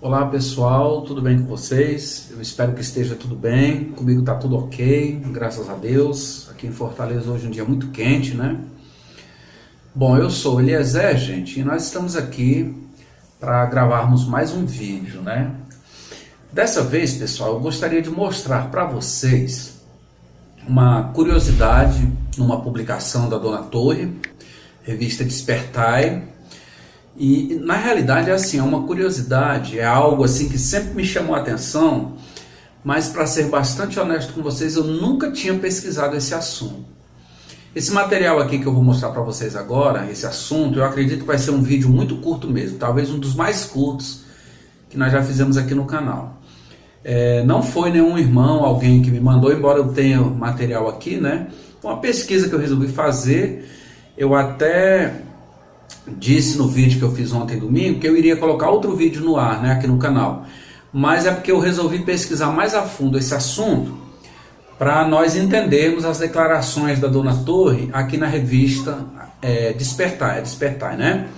Olá pessoal, tudo bem com vocês? Eu espero que esteja tudo bem, comigo está tudo ok, graças a Deus. Aqui em Fortaleza hoje é um dia muito quente, né? Bom, eu sou o Eliezer, gente, e nós estamos aqui para gravarmos mais um vídeo, né? Dessa vez, pessoal, eu gostaria de mostrar para vocês uma curiosidade numa publicação da Dona Torre, revista Despertai. E na realidade é assim, é uma curiosidade, é algo assim que sempre me chamou a atenção, mas para ser bastante honesto com vocês, eu nunca tinha pesquisado esse assunto. Esse material aqui que eu vou mostrar para vocês agora, esse assunto, eu acredito que vai ser um vídeo muito curto mesmo, talvez um dos mais curtos que nós já fizemos aqui no canal. Não foi nenhum irmão, alguém que me mandou, embora eu tenha material aqui, né? Uma pesquisa que eu resolvi fazer, eu até disse no vídeo que eu fiz ontem domingo que eu iria colocar outro vídeo no ar, né, aqui no canal, mas é porque eu resolvi pesquisar mais a fundo esse assunto para nós entendermos as declarações da Dona Torre aqui na revista Despertai, né,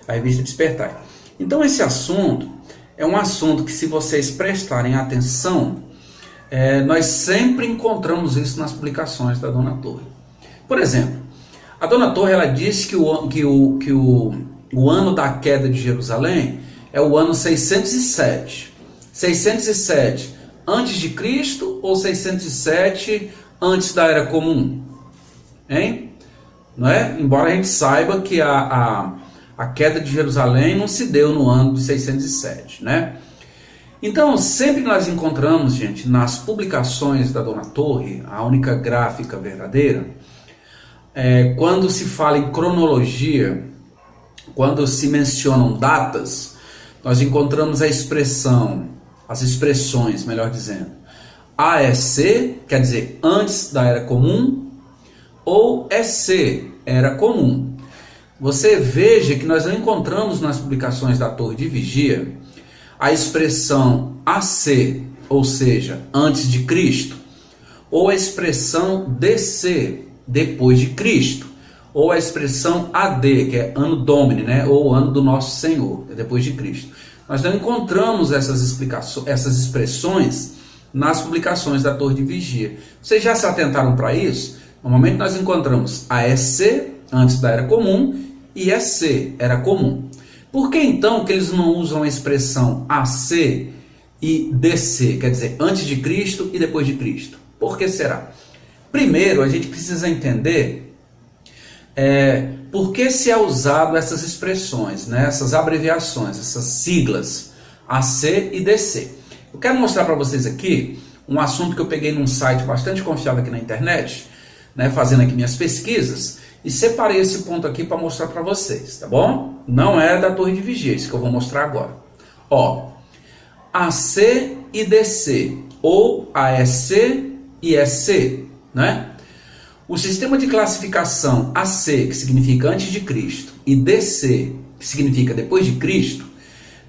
a revista Despertai. Então esse assunto é um assunto que, se vocês prestarem atenção, nós sempre encontramos isso nas publicações da Dona Torre. Por exemplo, a Dona Torre, ela disse que o ano da queda de Jerusalém é o ano 607. 607 antes de Cristo ou 607 antes da Era Comum? Hein? Não é? Embora a gente saiba que a queda de Jerusalém não se deu no ano de 607, né? Então, sempre nós encontramos, gente, nas publicações da Dona Torre, a única gráfica verdadeira, quando se fala em cronologia, quando se mencionam datas, nós encontramos as expressões, melhor dizendo, AEC, quer dizer, antes da Era Comum, ou EC, Era Comum. Você veja que nós não encontramos nas publicações da Torre de Vigia a expressão AC, ou seja, antes de Cristo, ou a expressão DC, depois de Cristo, ou a expressão AD, que é Anno Domini, né, ou Ano do Nosso Senhor, depois de Cristo. Nós não encontramos essas expressões nas publicações da Torre de Vigia. Vocês já se atentaram para isso? Normalmente nós encontramos a EC, antes da Era Comum, e EC, Era Comum. Por que então que eles não usam a expressão AC e DC, quer dizer, antes de Cristo e depois de Cristo? Por que será? Primeiro, a gente precisa entender por que se é usado essas expressões, né, essas abreviações, essas siglas AC e DC. Eu quero mostrar para vocês aqui um assunto que eu peguei num site bastante confiável aqui na internet, né, fazendo aqui minhas pesquisas, e separei esse ponto aqui para mostrar para vocês, tá bom? Não é da Torre de Vigia, isso que eu vou mostrar agora. Ó, AC e DC, ou AEC e EC, né? O sistema de classificação AC, que significa antes de Cristo, e DC, que significa depois de Cristo,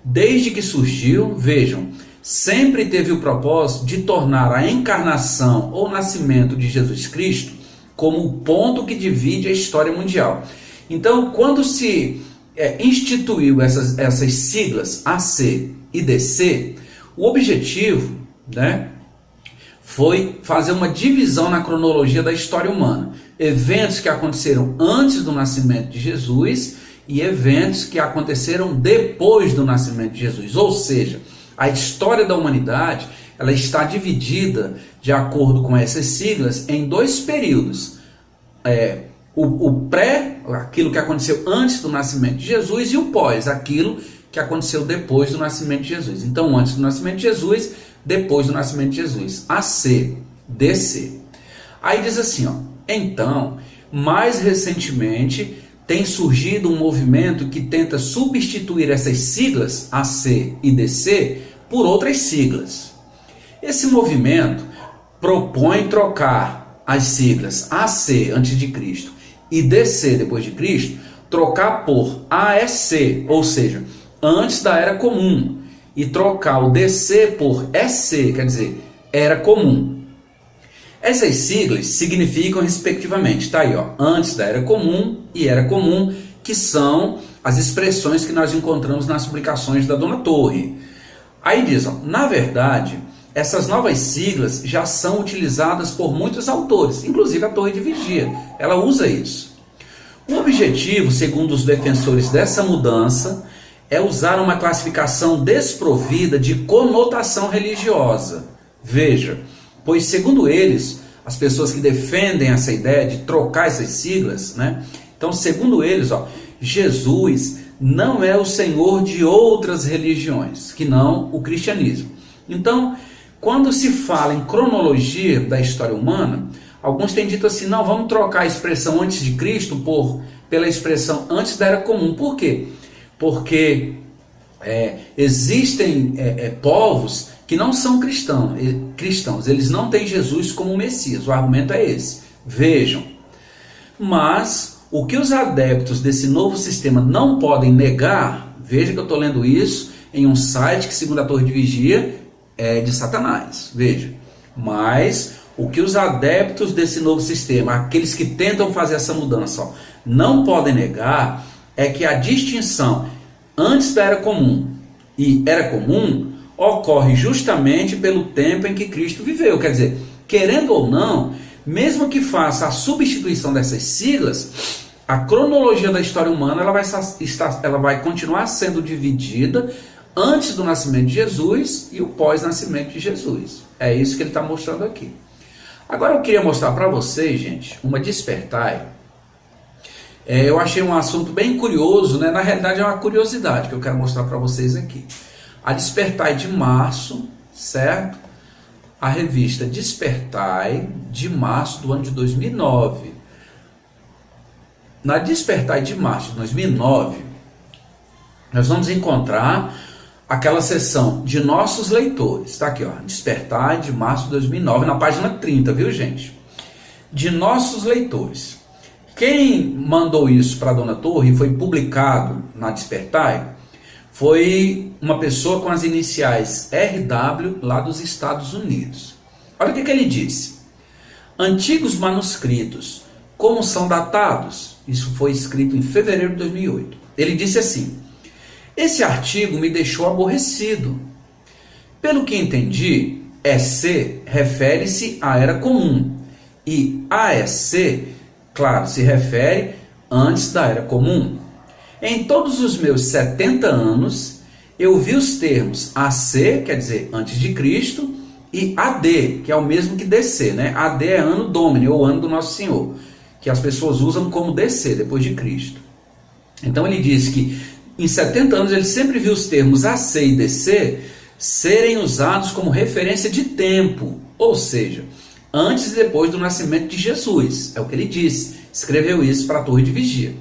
desde que surgiu, vejam, sempre teve o propósito de tornar a encarnação ou nascimento de Jesus Cristo como o ponto que divide a história mundial. Então, quando se instituiu essas siglas AC e DC, o objetivo, né, foi fazer uma divisão na cronologia da história humana. Eventos que aconteceram antes do nascimento de Jesus e eventos que aconteceram depois do nascimento de Jesus. Ou seja, a história da humanidade, ela está dividida, de acordo com essas siglas, em dois períodos. O pré, aquilo que aconteceu antes do nascimento de Jesus, e o pós, aquilo que aconteceu depois do nascimento de Jesus. Então, antes do nascimento de Jesus, depois do nascimento de Jesus. AC, DC. Aí diz assim, ó, Então, mais recentemente, tem surgido um movimento que tenta substituir essas siglas AC e DC por outras siglas. Esse movimento propõe trocar as siglas AC antes de Cristo e DC depois de Cristo, trocar por AEC, ou seja, antes da Era Comum, e trocar o DC por EC, quer dizer, Era Comum. Essas siglas significam respectivamente, tá aí, ó, antes da Era Comum e Era Comum, que são as expressões que nós encontramos nas publicações da Dona Torre. Aí diz, ó, na verdade, essas novas siglas já são utilizadas por muitos autores, inclusive a Torre de Vigia, ela usa isso. O objetivo, segundo os defensores dessa mudança, é usar uma classificação desprovida de conotação religiosa. Veja, pois segundo eles, as pessoas que defendem essa ideia de trocar essas siglas, né? Então, segundo eles, ó, Jesus não é o Senhor de outras religiões, que não o cristianismo. Então, quando se fala em cronologia da história humana, alguns têm dito assim, não, vamos trocar a expressão antes de Cristo pela expressão antes da Era Comum. Por quê? Porque existem povos que não são cristãos, eles não têm Jesus como Messias, o argumento é esse. Vejam, mas o que os adeptos desse novo sistema não podem negar, veja que eu estou lendo isso em um site que, segundo a Torre de Vigia, é de Satanás, veja, mas o que os adeptos desse novo sistema, aqueles que tentam fazer essa mudança, ó, não podem negar é que a distinção antes da Era Comum e Era Comum ocorre justamente pelo tempo em que Cristo viveu. Quer dizer, querendo ou não, mesmo que faça a substituição dessas siglas, a cronologia da história humana ela vai continuar sendo dividida antes do nascimento de Jesus e o pós-nascimento de Jesus. É isso que ele está mostrando aqui. Agora eu queria mostrar para vocês, gente, uma Despertai. Eu achei um assunto bem curioso, né? Na realidade é uma curiosidade que eu quero mostrar para vocês aqui. A Despertai de março, certo? A revista Despertai de março do ano de 2009. Na Despertai de março de 2009, nós vamos encontrar aquela seção de nossos leitores. Está aqui, ó, Despertai de março de 2009, na página 30, viu, gente? De nossos leitores. Quem mandou isso para a Dona Torre, foi publicado na Despertai, foi uma pessoa com as iniciais RW lá dos Estados Unidos. Olha o que ele disse. Antigos manuscritos, como são datados? Isso foi escrito em fevereiro de 2008. Ele disse assim: esse artigo me deixou aborrecido. Pelo que entendi, EC refere-se à Era Comum e AEC, claro, se refere antes da Era Comum. Em todos os meus 70 anos, eu vi os termos AC, quer dizer, antes de Cristo, e AD, que é o mesmo que DC, né? AD é Anno Domini, ou Ano do Nosso Senhor, que as pessoas usam como DC, depois de Cristo. Então ele diz que em 70 anos ele sempre viu os termos AC e DC serem usados como referência de tempo, ou seja, antes e depois do nascimento de Jesus. É o que ele disse, escreveu isso para a Torre de Vigia.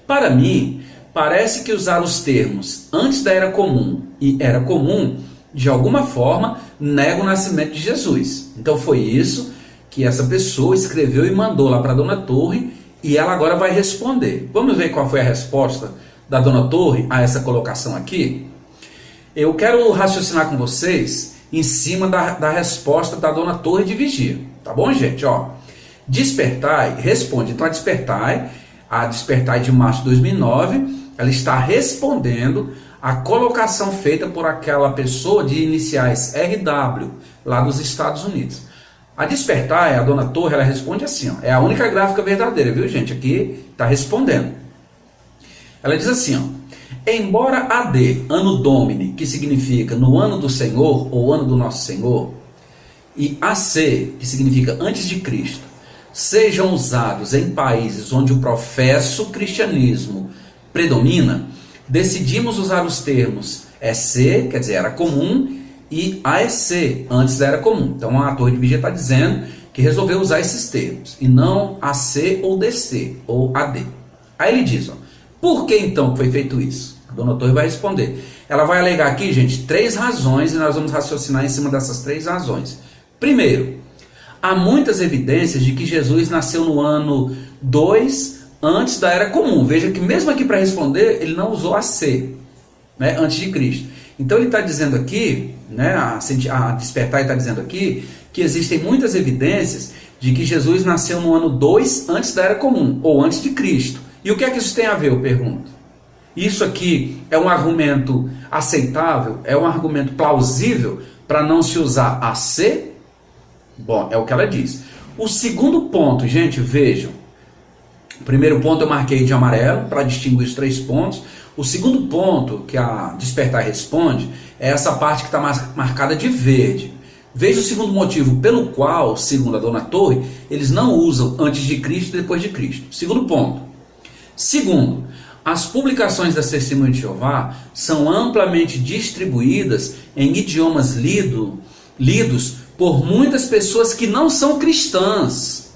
Para mim, parece que usar os termos antes da Era Comum e Era Comum, de alguma forma, nega o nascimento de Jesus. Então foi isso que essa pessoa escreveu e mandou lá para a Dona Torre, e ela agora vai responder. Vamos ver qual foi a resposta da Dona Torre a essa colocação aqui? Eu quero raciocinar com vocês em cima da resposta da Dona Torre de Vigia. Tá bom, gente? Ó, Despertai responde. Então a Despertai de março de 2009, ela está respondendo a colocação feita por aquela pessoa de iniciais RW, lá dos Estados Unidos. A Despertai, a Dona Torre, ela responde assim, ó, é a única gráfica verdadeira, viu, gente? Aqui está respondendo. Ela diz assim, ó, embora AD, Anno Domini, que significa no ano do Senhor, ou ano do Nosso Senhor, e AC, que significa antes de Cristo, sejam usados em países onde o professo cristianismo predomina, decidimos usar os termos EC, quer dizer, Era Comum, e AEC, antes da Era Comum. Então a Torre de Vigia está dizendo que resolveu usar esses termos, e não AC ou DC, ou AD. Aí ele diz, ó, por que então foi feito isso? A dona Torre vai responder. Ela vai alegar aqui, gente, 3 razões, e nós vamos raciocinar em cima dessas 3 razões. Primeiro, há muitas evidências de que Jesus nasceu no ano 2 antes da Era Comum. Veja que mesmo aqui para responder, ele não usou AC, né, antes de Cristo. Então ele está dizendo aqui, né, a Despertar está dizendo aqui, que existem muitas evidências de que Jesus nasceu no ano 2 antes da Era Comum, ou antes de Cristo. E o que é que isso tem a ver, eu pergunto? Isso aqui é um argumento aceitável? É um argumento plausível para não se usar AC? Bom, é o que ela diz. O segundo ponto, gente, vejam. O primeiro ponto eu marquei de amarelo para distinguir os 3 pontos. O segundo ponto que a Despertar responde é essa parte que está marcada de verde. Veja o segundo motivo pelo qual, segundo a dona Torre, eles não usam antes de Cristo e depois de Cristo. Segundo ponto. Segundo, as publicações das Testemunhas de Jeová são amplamente distribuídas em idiomas lidos por muitas pessoas que não são cristãs.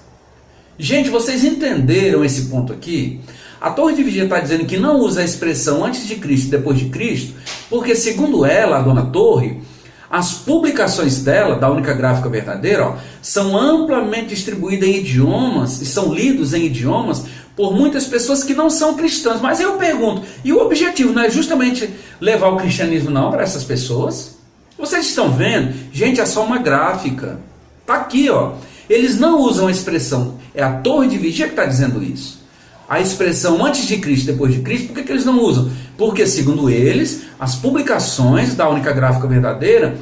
Gente, vocês entenderam esse ponto aqui? A Torre de Vigia está dizendo que não usa a expressão antes de Cristo e depois de Cristo, porque segundo ela, a dona Torre, as publicações dela, da Única Gráfica Verdadeira, ó, são amplamente distribuídas em idiomas, e são lidos em idiomas, por muitas pessoas que não são cristãs. Mas eu pergunto, e o objetivo não é justamente levar o cristianismo não para essas pessoas? Vocês estão vendo? Gente, é só uma gráfica. Está aqui, ó. Eles não usam a expressão, é a Torre de Vigia que está dizendo isso. A expressão antes de Cristo, depois de Cristo, por que eles não usam? Porque, segundo eles, as publicações da Única Gráfica Verdadeira,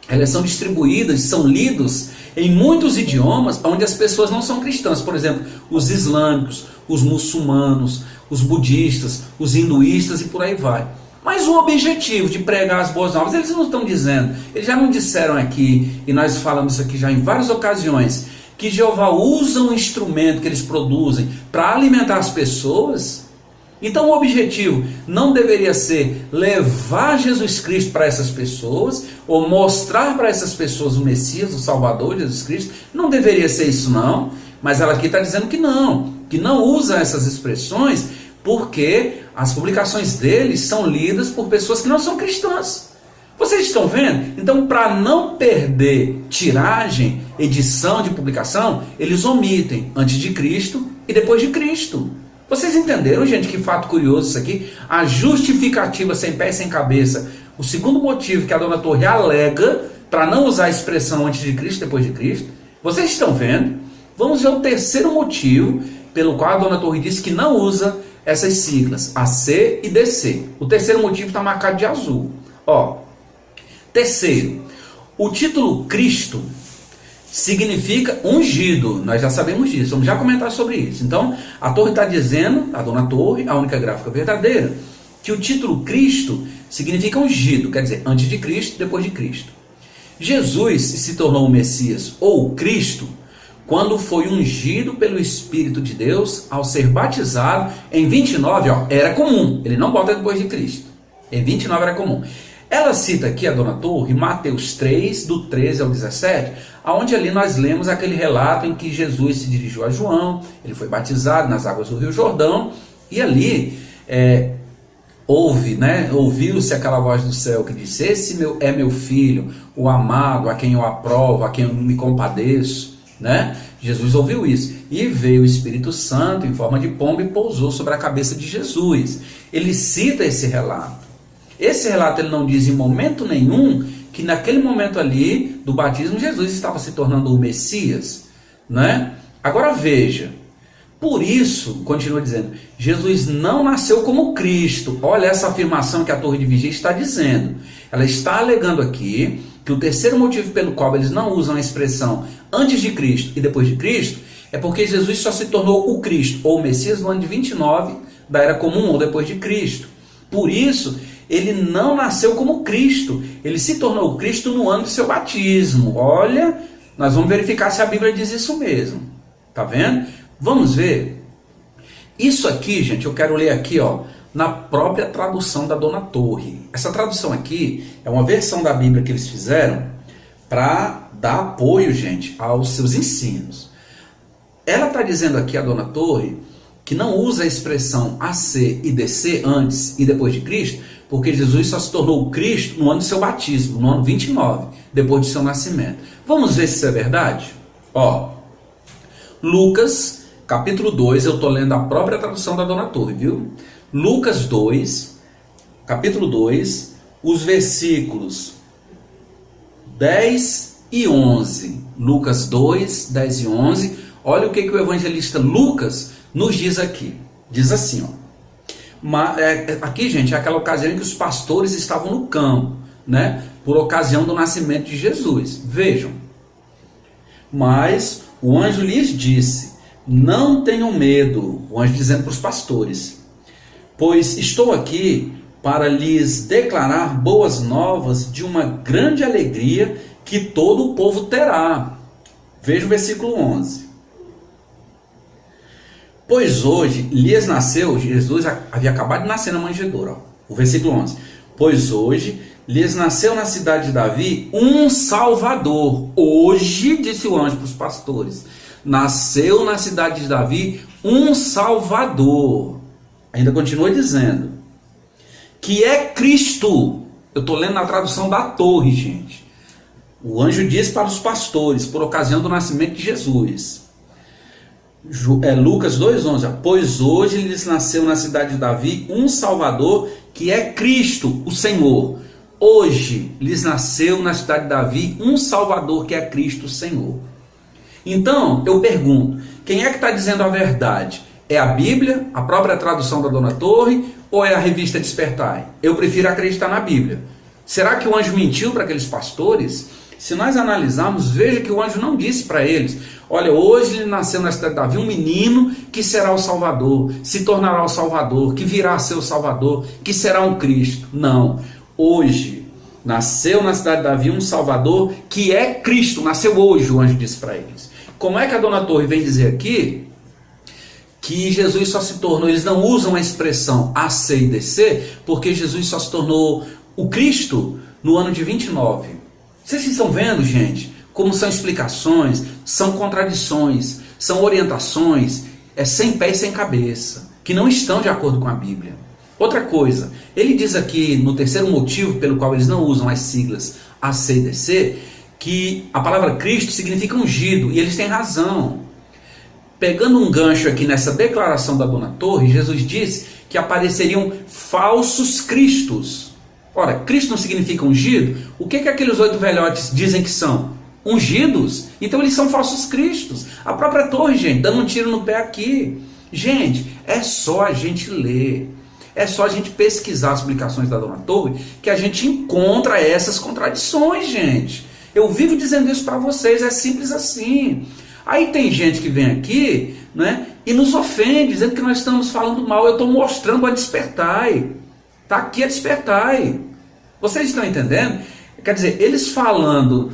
elas são distribuídas, são lidos em muitos idiomas onde as pessoas não são cristãs. Por exemplo, os islâmicos, os muçulmanos, os budistas, os hinduístas e por aí vai. Mas o objetivo de pregar as boas novas, eles não estão dizendo, eles já não disseram aqui, e nós falamos isso aqui já em várias ocasiões, que Jeová usa um instrumento que eles produzem para alimentar as pessoas. Então o objetivo não deveria ser levar Jesus Cristo para essas pessoas, ou mostrar para essas pessoas o Messias, o Salvador, Jesus Cristo. Não deveria ser isso não, mas ela aqui está dizendo que não usa essas expressões, porque as publicações deles são lidas por pessoas que não são cristãs. Vocês estão vendo? Então, para não perder tiragem, edição de publicação, eles omitem antes de Cristo e depois de Cristo. Vocês entenderam, gente, que fato curioso isso aqui? A justificativa sem pé e sem cabeça. O segundo motivo que a dona Torre alega para não usar a expressão antes de Cristo e depois de Cristo. Vocês estão vendo? Vamos ver o terceiro motivo pelo qual a dona Torre disse que não usa essas siglas, AC e DC. O terceiro motivo está marcado de azul. Ó, terceiro, o título Cristo significa ungido. Nós já sabemos disso, vamos já comentar sobre isso. Então, a Torre está dizendo, a dona Torre, a Única Gráfica Verdadeira, que o título Cristo significa ungido, quer dizer, antes de Cristo, depois de Cristo. Jesus se tornou o Messias ou o Cristo quando foi ungido pelo Espírito de Deus ao ser batizado em 29, ó, era comum. Ele não bota depois de Cristo. Em 29 era comum. Ela cita aqui, a dona Torre, Mateus 3, do 13 ao 17, onde ali nós lemos aquele relato em que Jesus se dirigiu a João, ele foi batizado nas águas do Rio Jordão, e ali ouviu-se aquela voz do céu que disse: esse é meu filho, o amado, a quem eu aprovo, a quem eu me compadeço. Né? Jesus ouviu isso e veio o Espírito Santo em forma de pomba e pousou sobre a cabeça de Jesus. Ele cita esse relato. Esse relato ele não diz em momento nenhum que naquele momento ali do batismo Jesus estava se tornando o Messias, né? Agora veja, por isso, continua dizendo, Jesus não nasceu como Cristo. Olha essa afirmação que a Torre de Vigia está dizendo. Ela está alegando aqui que o terceiro motivo pelo qual eles não usam a expressão antes de Cristo e depois de Cristo é porque Jesus só se tornou o Cristo ou o Messias no ano de 29 da Era Comum ou depois de Cristo. Por isso, ele não nasceu como Cristo, ele se tornou Cristo no ano do seu batismo. Olha, nós vamos verificar se a Bíblia diz isso mesmo. Tá vendo? Vamos ver. Isso aqui, gente, eu quero ler aqui, ó, na própria tradução da dona Torre. Essa tradução aqui é uma versão da Bíblia que eles fizeram para dar apoio, gente, aos seus ensinos. Ela está dizendo aqui, a Dona Torre, que não usa a expressão AC e DC antes e depois de Cristo, porque Jesus só se tornou Cristo no ano do seu batismo, no ano 29, depois do seu nascimento. Vamos ver se isso é verdade? Ó, Lucas, capítulo 2, eu estou lendo a própria tradução da Dona Torre, viu? Lucas 2, capítulo 2, os versículos 10 e 11. Lucas 2, 10 e 11. Olha o que o evangelista Lucas nos diz aqui. Diz assim, ó. Aqui, gente, é aquela ocasião em que os pastores estavam no campo, né? Por ocasião do nascimento de Jesus. Vejam. Mas o anjo lhes disse: não tenham medo. O anjo dizendo para os pastores: pois estou aqui para lhes declarar boas novas de uma grande alegria que todo o povo terá. Veja o versículo 11. Pois hoje lhes nasceu, Jesus havia acabado de nascer na manjedoura. Ó, o versículo 11. Pois hoje lhes nasceu na cidade de Davi um Salvador. Hoje, disse o anjo para os pastores, nasceu na cidade de Davi um Salvador. Ainda continua dizendo, que é Cristo. Eu estou lendo na tradução da Torre, gente. O anjo diz para os pastores, por ocasião do nascimento de Jesus. Lucas 2,11. Pois hoje lhes nasceu na cidade de Davi um Salvador, que é Cristo, o Senhor. Hoje lhes nasceu na cidade de Davi um Salvador, que é Cristo, o Senhor. Então, eu pergunto, quem é que está dizendo a verdade? É a Bíblia, a própria tradução da Dona Torre, ou é a revista Despertai? Eu prefiro acreditar na Bíblia. Será que o anjo mentiu para aqueles pastores? Se nós analisarmos, veja que o anjo não disse para eles: olha, hoje lhe nasceu na cidade de Davi um menino que será o Salvador, se tornará o Salvador, que virá a ser o Salvador, que será um Cristo. Não. Hoje nasceu na cidade de Davi um Salvador, que é Cristo. Nasceu hoje, o anjo disse para eles. Como é que a Dona Torre vem dizer aqui que Jesus só se tornou, eles não usam a expressão AC e DC, porque Jesus só se tornou o Cristo no ano de 29. Vocês estão vendo, gente, como são explicações, são contradições, são orientações, sem pé e sem cabeça, que não estão de acordo com a Bíblia. Outra coisa, ele diz aqui, no terceiro motivo pelo qual eles não usam as siglas AC e DC, que a palavra Cristo significa ungido, e eles têm razão. Pegando um gancho aqui nessa declaração da Dona Torre, Jesus disse que apareceriam falsos cristos. Ora, Cristo não significa ungido? O que aqueles 8 velhotes dizem que são? Ungidos? Então eles são falsos cristos. A própria Torre, gente, dando um tiro no pé aqui. Gente, é só a gente ler, é só a gente pesquisar as explicações da Dona Torre que a gente encontra essas contradições, gente. Eu vivo dizendo isso para vocês, é simples assim. Aí tem gente que vem aqui, né, e nos ofende, dizendo que nós estamos falando mal. Eu estou mostrando a Despertai. Está aqui a Despertai. Vocês estão entendendo? Quer dizer, eles falando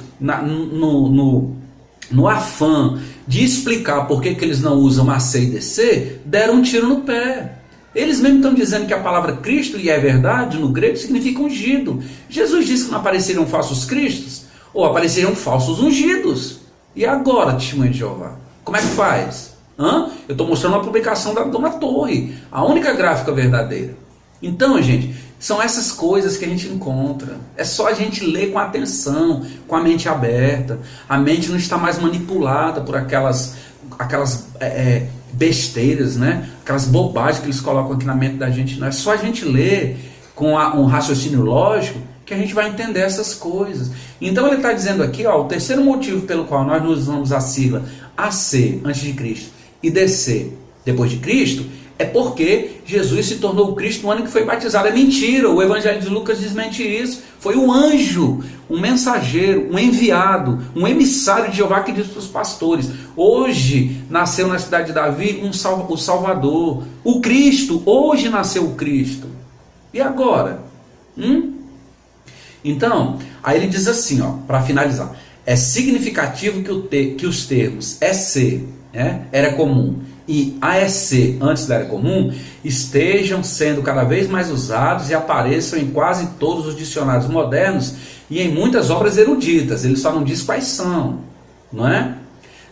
no afã de explicar por que eles não usam AC e DC, deram um tiro no pé. Eles mesmos estão dizendo que a palavra Cristo, e é verdade, no grego significa ungido. Jesus disse que não apareceriam falsos cristos, ou apareceriam falsos ungidos. E agora, testemunha de Jeová? Como é que faz? Eu estou mostrando uma publicação da Dona Torre, a única gráfica verdadeira. Então, gente, são essas coisas que a gente encontra. É só a gente ler com atenção, com a mente aberta. A mente não está mais manipulada por aquelas besteiras, né? Aquelas bobagens que eles colocam aqui na mente da gente. Não é só a gente ler com um raciocínio lógico que a gente vai entender essas coisas. Então ele está dizendo aqui, ó, o terceiro motivo pelo qual nós usamos a sigla AC, antes de Cristo, e DC, depois de Cristo, é porque Jesus se tornou o Cristo no ano que foi batizado. É mentira, o Evangelho de Lucas desmente isso. Foi um anjo, um mensageiro, um enviado, um emissário de Jeová que disse para os pastores: hoje nasceu na cidade de Davi o Salvador, o Cristo. Hoje nasceu o Cristo. E agora? Então, aí ele diz assim, ó, para finalizar: é significativo que os termos EC, era comum, e AEC, antes da era comum, estejam sendo cada vez mais usados e apareçam em quase todos os dicionários modernos e em muitas obras eruditas, ele só não diz quais são, não é?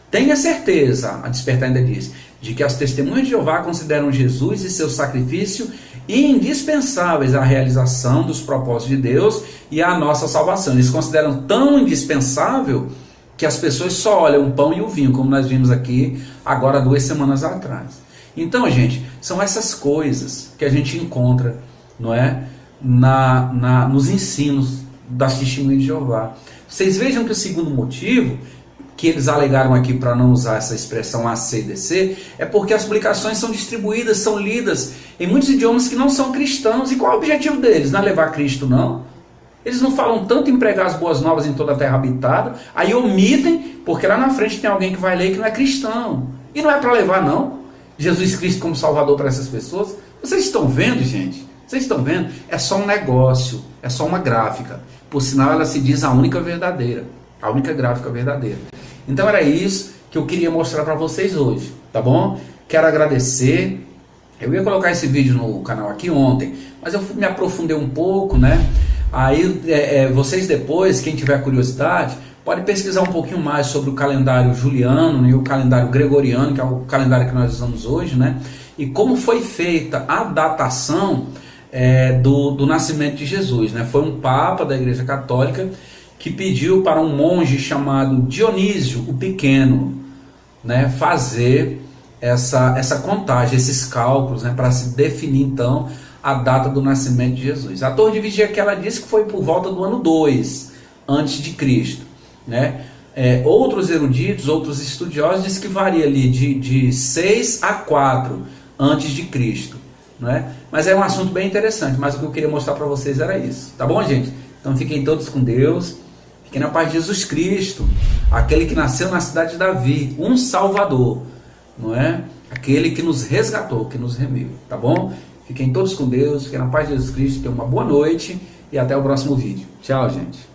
Tenha certeza, a Despertar ainda diz, de que as testemunhas de Jeová consideram Jesus e seu sacrifício indispensáveis à realização dos propósitos de Deus e à nossa salvação. Eles consideram tão indispensável que as pessoas só olham o pão e o vinho, como nós vimos aqui agora 2 semanas atrás. Então, gente, são essas coisas que a gente encontra, não é, nos ensinos das testemunhas de Jeová. Vocês vejam que o segundo motivo que eles alegaram aqui para não usar essa expressão ACDC é porque as publicações são distribuídas, são lidas em muitos idiomas que não são cristãos. E qual é o objetivo deles? Não é levar Cristo, não. Eles não falam tanto em pregar as boas novas em toda a terra habitada, aí omitem, porque lá na frente tem alguém que vai ler que não é cristão. E não é para levar, não, Jesus Cristo como Salvador para essas pessoas. Vocês estão vendo, gente? Vocês estão vendo? É só um negócio, é só uma gráfica. Por sinal, ela se diz a única verdadeira, a única gráfica verdadeira. Então era isso que eu queria mostrar para vocês hoje, tá bom? Quero agradecer. Eu ia colocar esse vídeo no canal aqui ontem, mas eu me aprofundei um pouco, né? Aí vocês depois, quem tiver curiosidade, pode pesquisar um pouquinho mais sobre o calendário juliano e o calendário gregoriano, que é o calendário que nós usamos hoje, né? E como foi feita a datação do nascimento de Jesus, né? Foi um papa da Igreja Católica que pediu para um monge chamado Dionísio o Pequeno, né, fazer essa contagem, esses cálculos, né, para se definir então a data do nascimento de Jesus. A Torre de Vigia que ela disse que foi por volta do ano 2 antes de Cristo, né? Outros eruditos, outros estudiosos dizem que varia ali de 6 a 4 antes de Cristo, né? Mas é um assunto bem interessante, mas o que eu queria mostrar para vocês era isso, tá bom, gente? Então fiquem todos com Deus. Que na paz de Jesus Cristo, aquele que nasceu na cidade de Davi, um Salvador, não é? Aquele que nos resgatou, que nos remiu, tá bom? Fiquem todos com Deus, fiquem na paz de Jesus Cristo, tenham uma boa noite e até o próximo vídeo. Tchau, gente.